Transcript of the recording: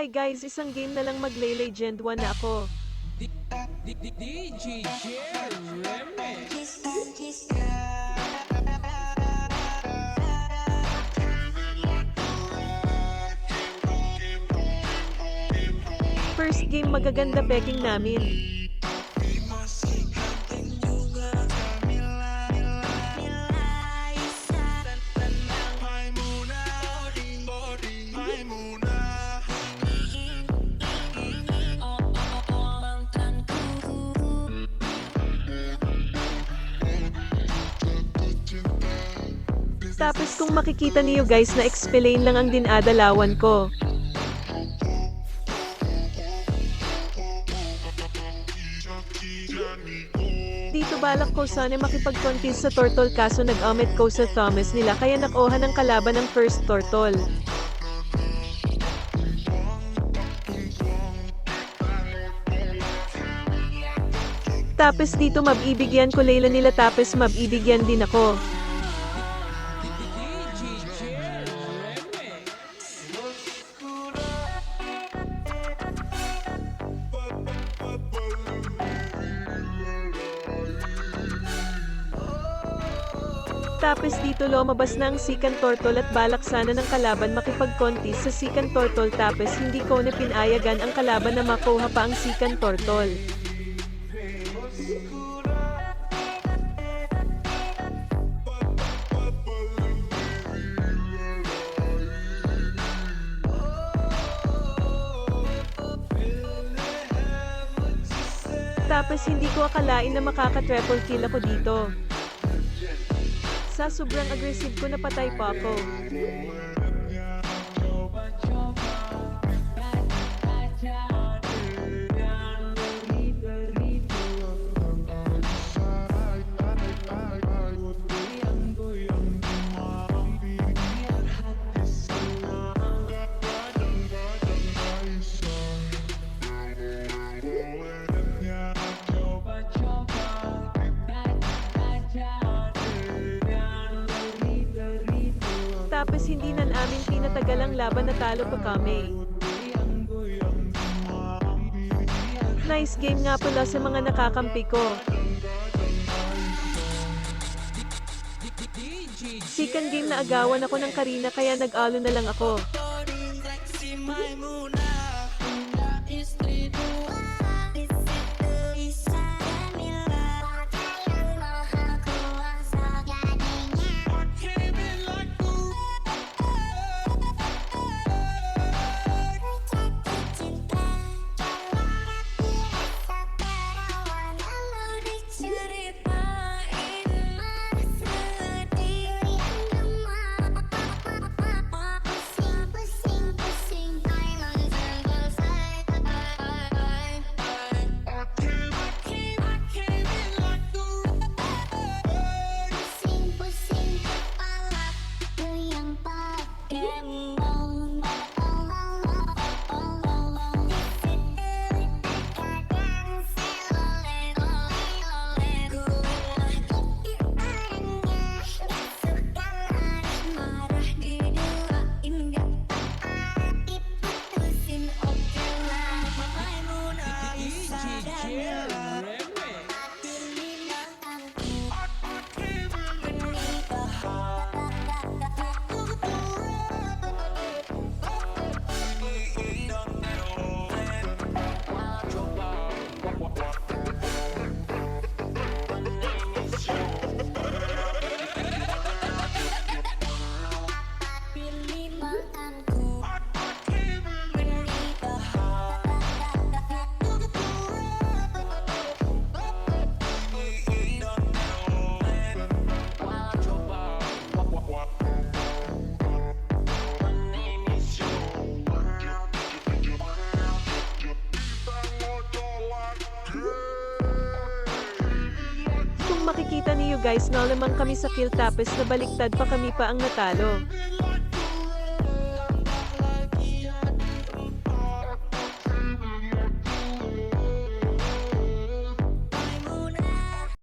Okay guys, isang game na lang magle-legend 1 na ako. DJ Remix. First game magaganda peking namin. Tapos kung makikita niyo guys na explain lang ang dinadalawan ko. Dito balak ko sana makipag-contest sa turtle kaso nag-omit ko sa Thomas nila kaya nakuha ng kalaban ng first turtle. Tapos dito mabibigyan ko Layla nila tapos mabibigyan din ako. Tapos dito lumabas na ang second turtle at balak sana ng kalaban makipag-contest sa second turtle tapos hindi ko na pinayagan ang kalaban na makuha pa ang second turtle. Tapos hindi ko akalain na makaka-triple kill ako dito. Sa sobrang aggressive ko napatay pa ako. Tapos hindi na namin pinatagal ang laban natalo pa kami. Nice game nga pala sa mga nakakampi ko. Second game na agawan ako ng Karina kaya nag-alo na lang ako. Kung makikita niyo guys na lamang kami sa kill tapos nabaliktad pa kami pa ang natalo.